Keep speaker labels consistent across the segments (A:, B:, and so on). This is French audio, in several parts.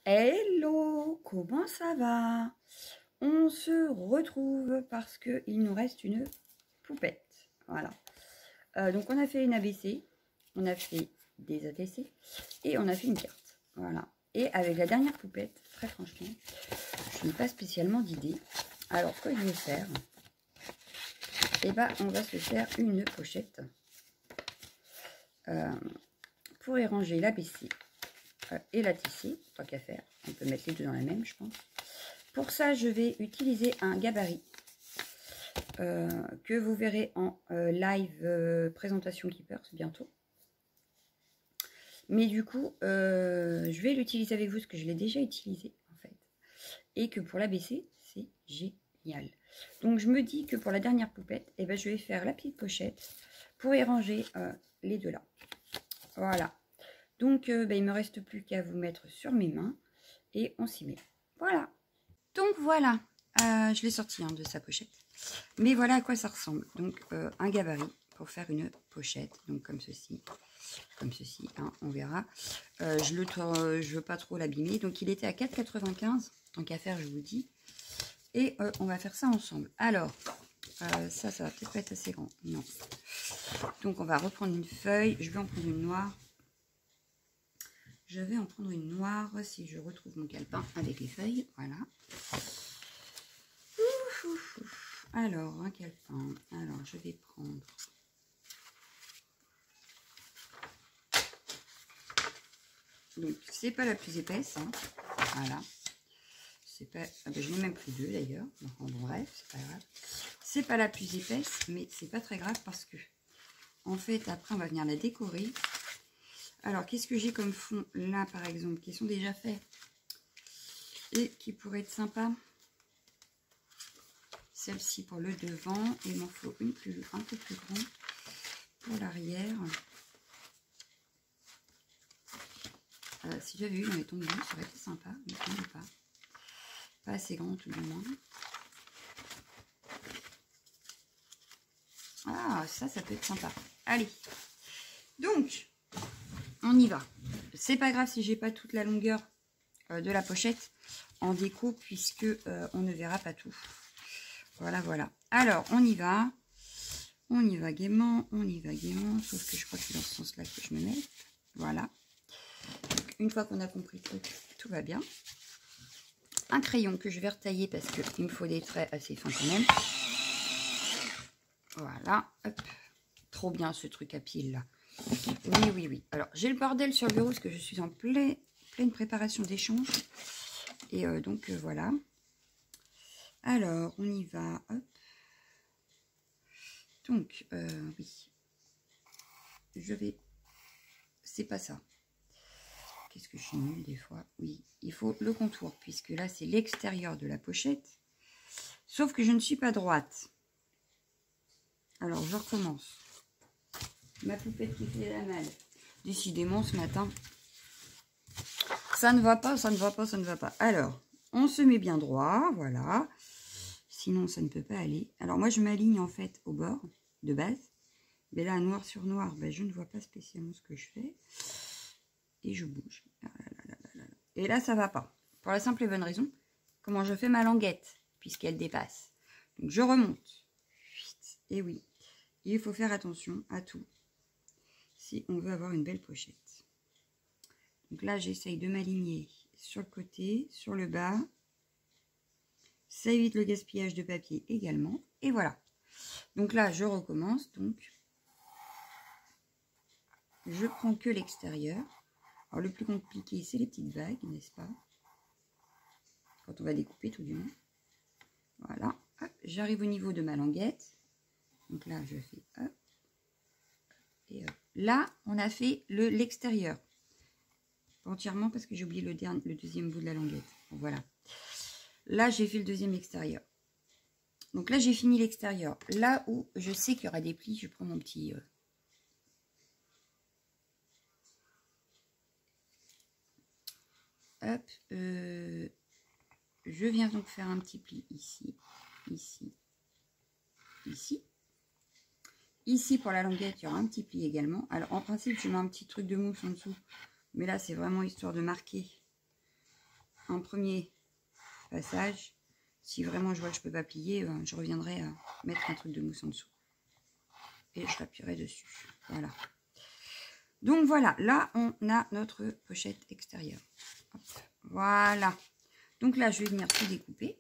A: Hello, comment ça va? On se retrouve parce qu'il nous reste une poupette. Voilà. Donc on a fait une ABC, on a fait des ATC et on a fait une carte. Voilà. Et avec la dernière poupette, très franchement, je n'ai pas spécialement d'idée. Alors, que je vais faire? Eh ben, on va se faire une pochette pour y ranger l'ABC et la TC, tant qu'à faire. On peut mettre les deux dans la même, je pense. Pour ça, je vais utiliser un gabarit que vous verrez en live présentation Keepers bientôt. Mais du coup, je vais l'utiliser avec vous parce que je l'ai déjà utilisé en fait. Et que pour l'ABC, c'est génial. Donc je me dis que pour la dernière poupette, eh ben, je vais faire la petite pochette pour y ranger les deux là. Voilà. Donc ben, il ne me reste plus qu'à vous mettre sur mes mains et on s'y met. Voilà. Donc voilà, je l'ai sorti de sa pochette. Mais voilà à quoi ça ressemble. Donc un gabarit pour faire une pochette. Donc comme ceci, hein, on verra. Je veux pas trop l'abîmer. Donc il était à 4,95. Tant qu'à faire, je vous dis. Et on va faire ça ensemble. Alors, ça va peut-être pas être assez grand. Non. Donc on va reprendre une feuille. Je vais en prendre une noire. Je vais en prendre une noire si je retrouve mon calepin avec les feuilles. Voilà. Alors, un calepin. Alors, je vais prendre... Donc, c'est pas la plus épaisse. Hein. Voilà. C'est pas... Ah ben, je n'ai même plus deux d'ailleurs. Donc, en bref, c'est pas grave. C'est pas la plus épaisse, mais c'est pas très grave parce que, en fait, après, on va venir la décorer. Alors, qu'est-ce que j'ai comme fond là, par exemple, qui sont déjà faits et qui pourraient être sympas? Celle-ci pour le devant, et il m'en faut une un peu plus grande pour l'arrière. Si j'avais eu dans les tons bleus, ça aurait été sympa, mais je n'en ai pas. Pas assez grand tout du moins. Ah, ça peut être sympa. Allez, donc, on y va. C'est pas grave si j'ai pas toute la longueur de la pochette en déco, puisque on ne verra pas tout. Voilà, voilà. Alors, on y va. On y va gaiement, sauf que je crois que c'est dans ce sens-là que je me mets. Voilà. Donc, une fois qu'on a compris tout va bien. Un crayon que je vais retailler parce qu'il me faut des traits assez fins quand même. Voilà. Hop. Trop bien ce truc à pile là. Oui, oui, oui. Alors, j'ai le bordel sur le bureau parce que je suis en pleine préparation d'échange. Et donc, voilà. Alors, on y va. Hop. Donc, oui. Je vais... C'est pas ça. Qu'est-ce que je suis nulle des fois? Oui, il faut le contour, puisque là, c'est l'extérieur de la pochette. Sauf que je ne suis pas droite. Alors, je recommence. Ma poupette qui fait la malle. Décidément, ce matin, ça ne va pas, ça ne va pas, ça ne va pas. Alors, on se met bien droit, voilà. Sinon, ça ne peut pas aller. Alors, moi, je m'aligne en fait au bord de base. Mais là, noir sur noir, ben, je ne vois pas spécialement ce que je fais. Et je bouge. Et là, ça va pas. Pour la simple et bonne raison, comment je fais ma languette, puisqu'elle dépasse. Donc, je remonte. Et oui, il faut faire attention à tout, si on veut avoir une belle pochette. Donc là, j'essaye de m'aligner sur le côté, sur le bas. Ça évite le gaspillage de papier également. Et voilà. Donc là, je recommence. Donc, je prends que l'extérieur. Alors, le plus compliqué, c'est les petites vagues, n'est-ce pas? Quand on va découper, tout du moins. Voilà. J'arrive au niveau de ma languette. Donc là, je fais hop. Et hop. Là, on a fait l'extérieur. Entièrement parce que j'ai oublié le deuxième bout de la languette. Donc, voilà. Là, j'ai fait le deuxième extérieur. Donc là, j'ai fini l'extérieur. Là où je sais qu'il y aura des plis, je prends mon petit... Hop. Je viens donc faire un petit pli ici, ici, ici. Ici, pour la languette, il y aura un petit pli également. Alors, en principe, je mets un petit truc de mousse en dessous. Mais là, c'est vraiment histoire de marquer un premier passage. Si vraiment je vois que je peux pas plier, je reviendrai à mettre un truc de mousse en dessous. Et je l'appuierai dessus. Voilà. Donc voilà, là on a notre pochette extérieure. Hop, voilà. Donc là je vais venir tout découper.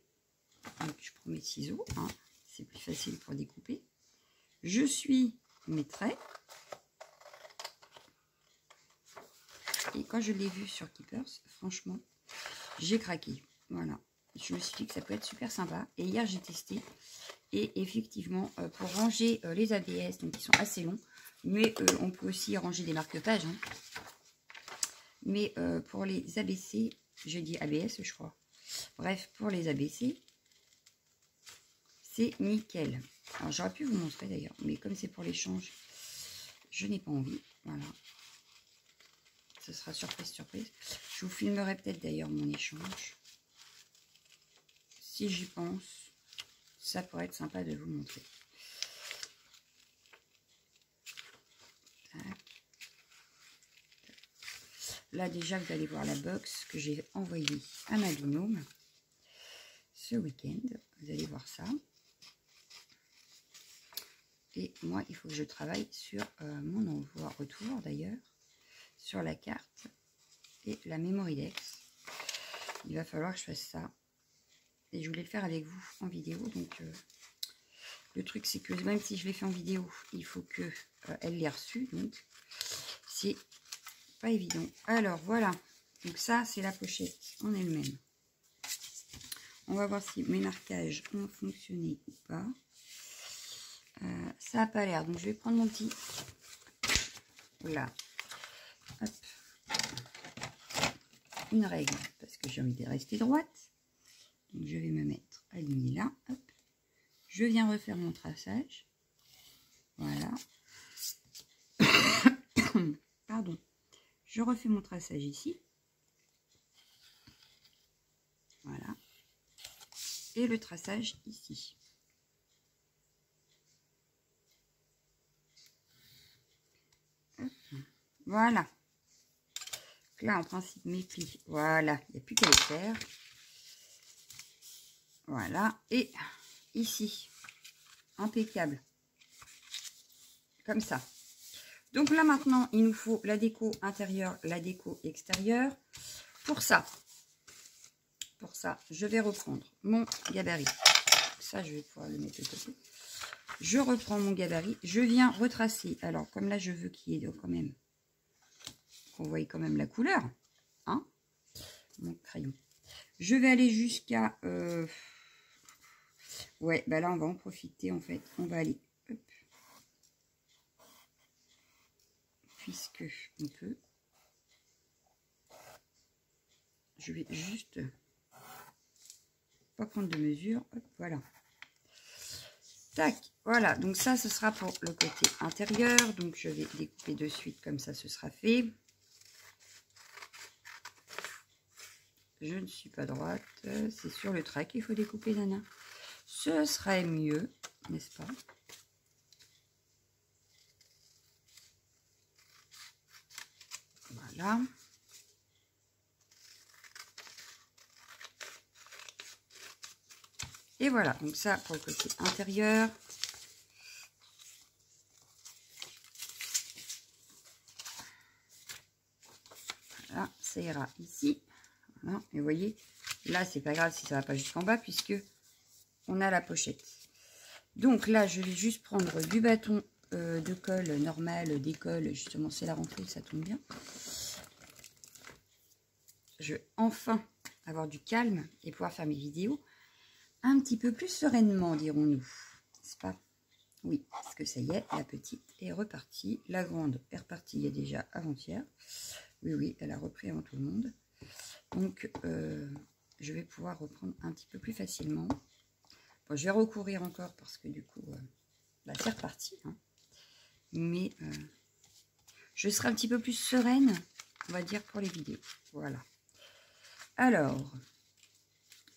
A: Donc je prends mes ciseaux, hein, c'est plus facile pour découper. Je suis mes traits. Et quand je l'ai vu sur Keepers, franchement, j'ai craqué. Voilà. Je me suis dit que ça peut être super sympa. Et hier j'ai testé. Et effectivement, pour ranger les ABS, donc ils sont assez longs, mais on peut aussi ranger des marque-pages. Hein. Mais pour les ABC, j'ai dit ABS, je crois. Bref, pour les ABC, c'est nickel. Alors j'aurais pu vous montrer d'ailleurs, mais comme c'est pour l'échange, je n'ai pas envie. Voilà. Ce sera surprise, surprise. Je vous filmerai peut-être d'ailleurs mon échange. Si j'y pense. Ça pourrait être sympa de vous montrer. Là déjà vous allez voir la box que j'ai envoyée à ma binôme ce week-end. Vous allez voir ça. Et moi il faut que je travaille sur mon envoi retour d'ailleurs. Sur la carte et la Memoridex. Il va falloir que je fasse ça. Et je voulais le faire avec vous en vidéo. Donc le truc c'est que même si je l'ai fait en vidéo, il faut que elle l'ait reçu. Donc c'est pas évident. Alors voilà. Donc ça c'est la pochette en elle-même. On va voir si mes marquages ont fonctionné ou pas. Ça n'a pas l'air. Donc je vais prendre mon petit. Voilà. Hop. Une règle parce que j'ai envie de rester droite. Donc je vais me mettre alignée là. Hop. Je viens refaire mon traçage. Voilà. Pardon. Je refais mon traçage ici. Voilà. Et le traçage ici. Hop. Voilà. Donc là, en principe, mes plis. Voilà. Il n'y a plus qu'à les faire. Voilà. Et ici. Impeccable. Comme ça. Donc là, maintenant, il nous faut la déco intérieure, la déco extérieure. Pour ça, je vais reprendre mon gabarit. Ça, je vais pouvoir le mettre de côté. Je reprends mon gabarit. Je viens retracer. Alors, comme là, je veux qu'il y ait quand même... qu'on voie quand même la couleur. Hein, mon crayon. Je vais aller jusqu'à... Ouais, bah là, on va en profiter, en fait. On va aller... Hop. Puisque on peut... Je vais juste... pas prendre de mesure. Hop, voilà. Tac, voilà. Donc ça, ce sera pour le côté intérieur. Donc je vais découper de suite, comme ça, ce sera fait. Je ne suis pas droite. C'est sur le trait qu'il faut découper, Nana. Ce serait mieux, n'est-ce pas? Voilà. Et voilà, donc ça pour le côté intérieur. Voilà, ça ira ici. Voilà, et vous voyez, là c'est pas grave si ça va pas jusqu'en bas puisque on a la pochette. Donc là, je vais juste prendre du bâton de colle normal d'école. Justement, c'est la rentrée, ça tombe bien. Je vais enfin avoir du calme et pouvoir faire mes vidéos un petit peu plus sereinement, dirons-nous. N'est-ce pas? Oui, parce que ça y est, la petite est repartie. La grande est repartie il y a déjà avant-hier. Oui, oui, elle a repris avant tout le monde. Donc, je vais pouvoir reprendre un petit peu plus facilement. Bon, je vais recourir encore parce que du coup, bah, c'est reparti. Hein. Mais je serai un petit peu plus sereine, on va dire, pour les vidéos. Voilà. Alors,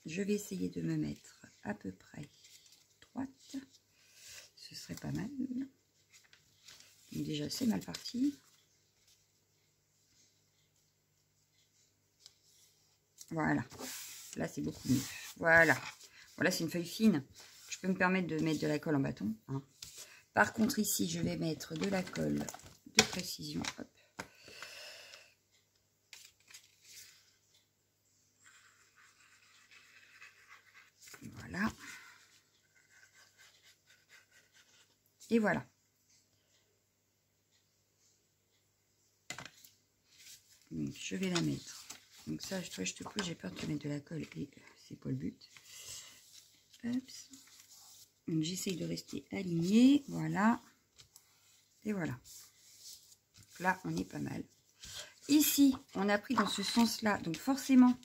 A: je vais essayer de me mettre à peu près droite. Ce serait pas mal. Donc déjà, c'est mal parti. Voilà. Là, c'est beaucoup mieux. Voilà. Voilà, c'est une feuille fine. Je peux me permettre de mettre de la colle en bâton. Hein. Par contre, ici, je vais mettre de la colle de précision. Hop. Voilà. Et voilà. Donc, je vais la mettre. Donc ça, toi, je te pousse, j'ai peur de te mettre de la colle et c'est pas le but. Hop. Donc, j'essaye de rester alignée. Voilà. Et voilà. Donc là, on est pas mal. Ici, on a pris dans ce sens-là. Donc, forcément,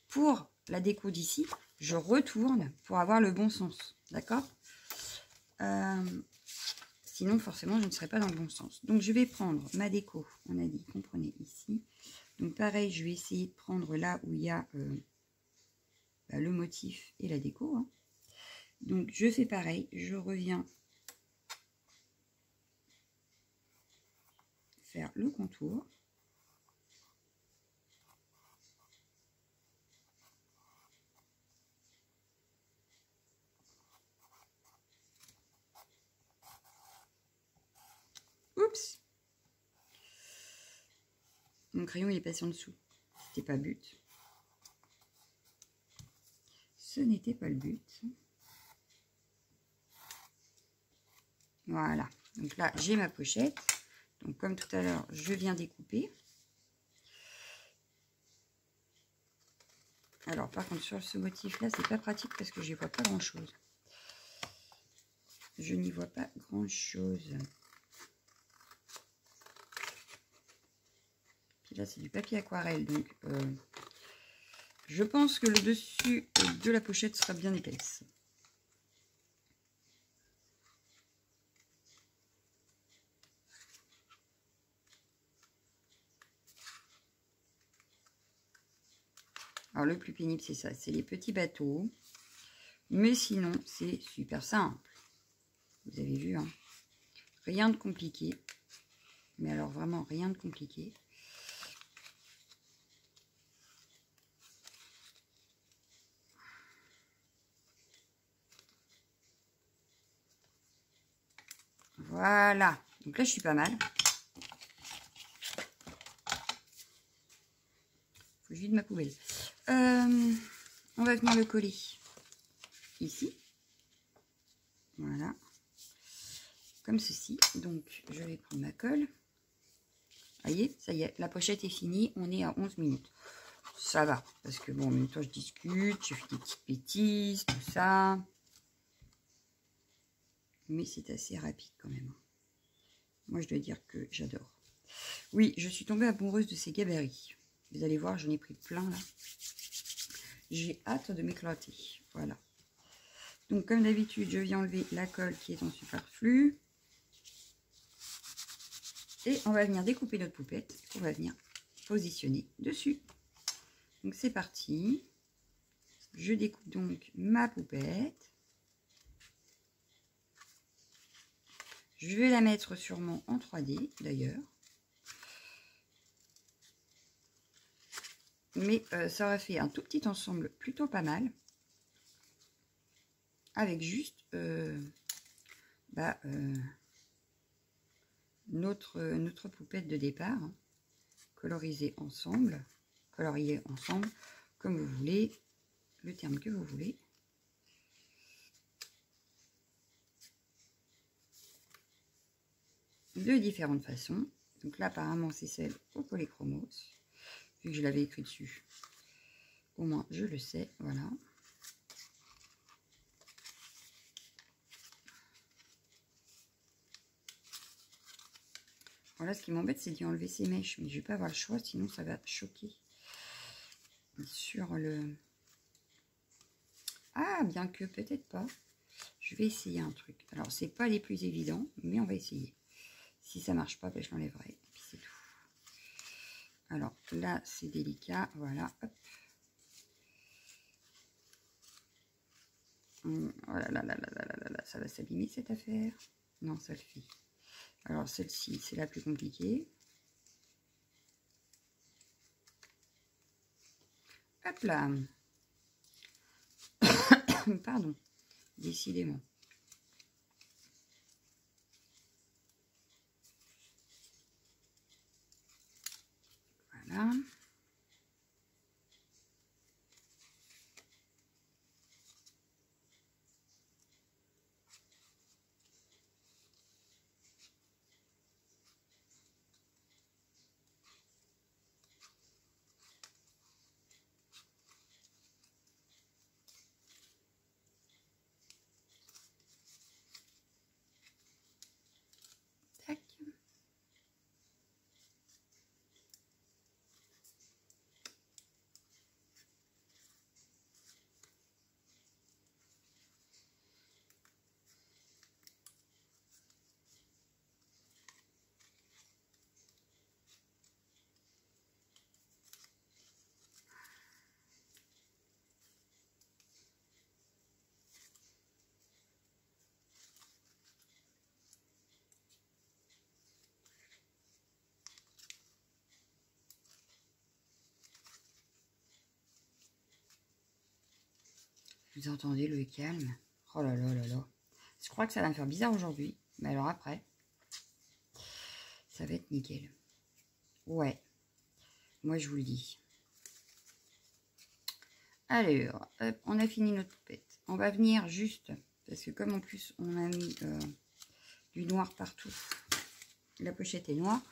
A: pour la déco d'ici, je retourne pour avoir le bon sens. D'accord? Sinon, forcément, je ne serai pas dans le bon sens. Donc, je vais prendre ma déco. On a dit qu'on prenait ici. Donc, pareil, je vais essayer de prendre là où il y a le motif et la déco. Hein. Donc, je fais pareil. Je reviens faire le contour. Oups! Mon crayon, il est passé en dessous. C'était pas le but. Ce n'était pas le but. Voilà. Donc là, j'ai ma pochette. Donc, comme tout à l'heure, je viens découper. Alors, par contre, sur ce motif-là, c'est pas pratique parce que je n'y vois pas grand-chose. Je n'y vois pas grand-chose. Puis là, c'est du papier aquarelle. Donc, je pense que le dessus de la pochette sera bien épaisse. Alors, le plus pénible, c'est ça. C'est les petits bateaux. Mais sinon, c'est super simple. Vous avez vu, hein. Rien de compliqué. Mais alors, vraiment, rien de compliqué. Voilà. Donc là, je suis pas mal. Faut que je vide ma poubelle. On va venir le coller ici. Voilà. Comme ceci. Donc, je vais prendre ma colle. Vous voyez, ça y est, la pochette est finie. On est à 11 minutes. Ça va. Parce que, bon, en même temps, je discute. Je fais des petites bêtises, tout ça. Mais c'est assez rapide quand même. Moi, je dois dire que j'adore. Oui, je suis tombée amoureuse de ces gabarits. Vous allez voir, j'en ai pris plein là. J'ai hâte de m'éclater. Voilà. Donc, comme d'habitude, je viens enlever la colle qui est en superflu. Et on va venir découper notre poupette. On va venir positionner dessus. Donc, c'est parti. Je découpe donc ma poupette. Je vais la mettre sûrement en 3D d'ailleurs. Mais ça aurait fait un tout petit ensemble plutôt pas mal. Avec juste notre poupette de départ. Hein, coloriée ensemble, comme vous voulez, le terme que vous voulez. De différentes façons. Donc là, apparemment, c'est celle au polychromos. Vu que je l'avais écrit dessus, au moins je le sais. Voilà. Voilà, ce qui m'embête, c'est d'y enlever ces mèches. Mais je vais pas avoir le choix, sinon ça va choquer sur le... Ah, bien que peut-être pas. Je vais essayer un truc. Alors, c'est pas les plus évidents, mais on va essayer. Si ça marche pas, ben, je l'enlèverai. Et puis c'est tout. Alors, là, c'est délicat. Voilà, hop. Oh là là là là là là là, ça va s'abîmer cette affaire. Non, ça le fait. Alors, celle-ci, c'est la plus compliquée. Hop là. Pardon. Décidément. Voilà. Tac. Vous entendez le calme? Oh là là là là. Je crois que ça va me faire bizarre aujourd'hui. Mais alors après, ça va être nickel. Ouais. Moi, je vous le dis. Alors, hop, on a fini notre poupette. On va venir juste, parce que comme en plus, on a mis du noir partout. La pochette est noire.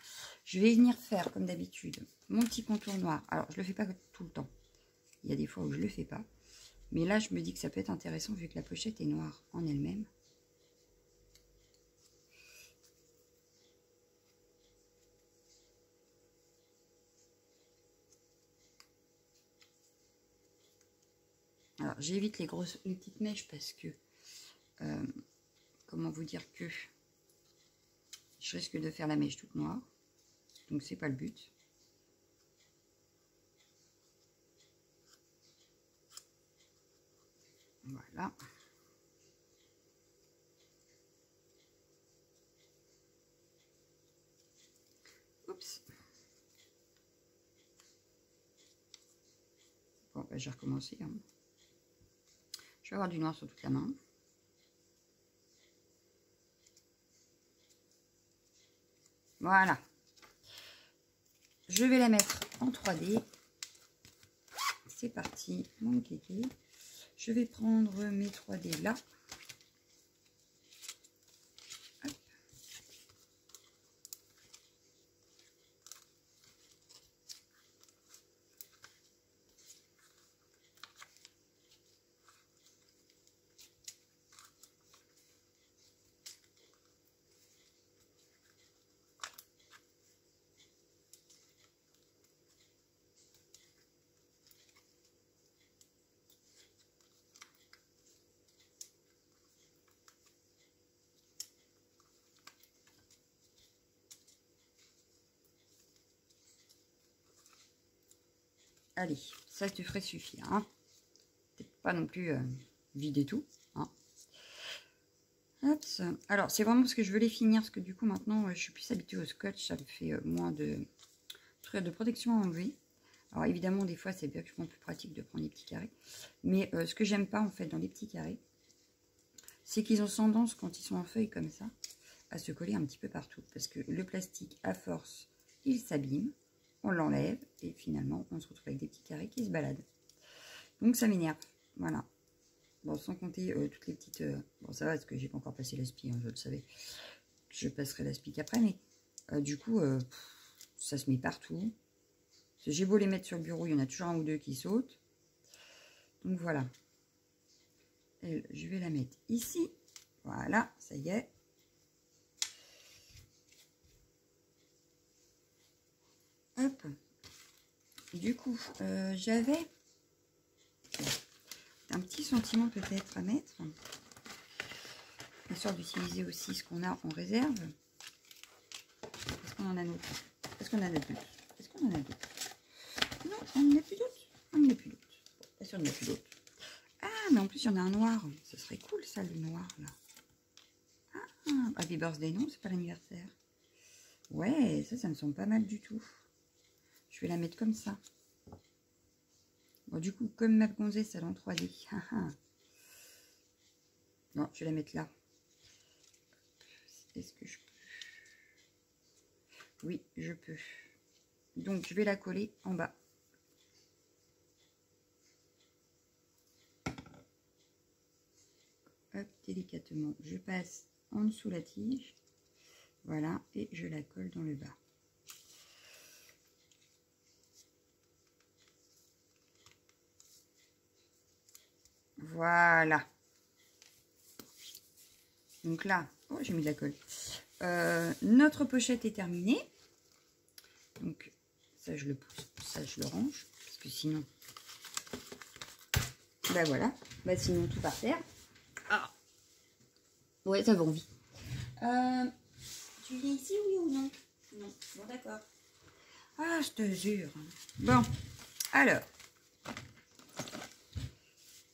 A: Je vais venir faire, comme d'habitude, mon petit contour noir. Alors, je ne le fais pas tout le temps. Il y a des fois où je ne le fais pas. Mais là, je me dis que ça peut être intéressant vu que la pochette est noire en elle-même. Alors, j'évite les petites mèches parce que, comment vous dire que je risque de faire la mèche toute noire. Donc, c'est pas le but. Voilà. Oups. Bon, bah, j'ai recommencé. Hein. Je vais avoir du noir sur toute la main. Voilà. Je vais la mettre en 3D. C'est parti, mon kéké. Je vais prendre mes 3D là. Hop. Allez, ça devrait suffire. Hein. Peut-être pas non plus vider tout. Hein. Hop. Alors, c'est vraiment parce que je veux les finir. Parce que du coup, maintenant, je suis plus habituée au scotch. Ça me fait moins de trucs de protection à enlever. Alors, évidemment, des fois, c'est bien que plus pratique de prendre les petits carrés. Mais ce que j'aime pas, en fait, dans les petits carrés, c'est qu'ils ont tendance, quand ils sont en feuille comme ça, à se coller un petit peu partout. Parce que le plastique, à force, il s'abîme. On l'enlève et finalement on se retrouve avec des petits carrés qui se baladent. Donc ça m'énerve. Voilà. Bon, sans compter toutes les petites... bon, ça va parce que j'ai pas encore passé l'aspi, hein, je le savais. Je passerai l'aspi après, mais du coup, ça se met partout. J'ai beau les mettre sur le bureau, il y en a toujours un ou deux qui sautent. Donc voilà. Et je vais la mettre ici. Voilà, ça y est. Hop. Du coup, j'avais un petit sentiment peut-être à mettre. Histoire d'utiliser aussi ce qu'on a en réserve. Est-ce qu'on en a d'autres? Est-ce qu'on en a d'autres? Est-ce qu'on en a d'autres? Non, on n'en a plus d'autres. On n'en a plus d'autres. Pas sûr, on n'en a plus d'autres. Ah, mais en plus, il y en a un noir. Ce serait cool, ça, le noir, là. Ah, Happy Birthday, non, c'est pas l'anniversaire. Ouais, ça me semble pas mal du tout. Je vais la mettre comme ça. Bon, du coup, comme ma gonzesse, elle est en 3D. Bon, je vais la mettre là. Est-ce que je peux? Oui, je peux. Donc, je vais la coller en bas. Hop, délicatement, je passe en dessous la tige. Voilà, et je la colle dans le bas. Voilà. Donc là, oh, j'ai mis de la colle. Notre pochette est terminée. Donc, ça, je le pousse, ça, je le range. Parce que sinon, bah voilà. Bah sinon, tout par terre. Ah. Ouais, ça va envie. Tu viens ici, oui ou non? Non. Bon, d'accord. Ah, je te jure. Bon, alors.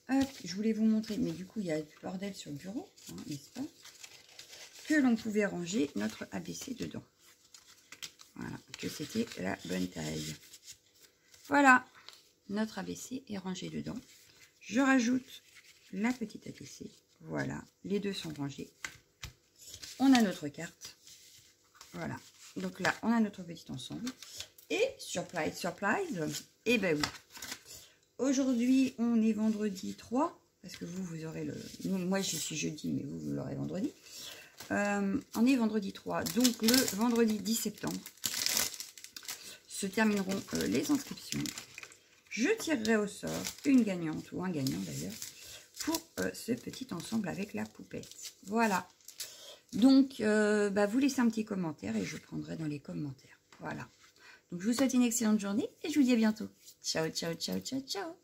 A: Hop, je voulais vous montrer, mais du coup, il y a du bordel sur le bureau, hein, n'est-ce pas? Que l'on pouvait ranger notre ABC dedans. Voilà, que c'était la bonne taille. Voilà, notre ABC est rangé dedans. Je rajoute la petite ABC. Voilà, les deux sont rangés. On a notre carte. Voilà, donc là, on a notre petit ensemble. Et, surprise, surprise, et ben oui. Aujourd'hui, on est vendredi 3, parce que vous aurez le... Moi, je suis jeudi, mais vous l'aurez vendredi. On est vendredi 3, donc le vendredi 10 septembre se termineront les inscriptions. Je tirerai au sort une gagnante, ou un gagnant d'ailleurs, pour ce petit ensemble avec la poupette. Voilà. Donc, vous laissez un petit commentaire et je prendrai dans les commentaires. Voilà. Donc, je vous souhaite une excellente journée et je vous dis à bientôt. Ciao, ciao, ciao, ciao, ciao.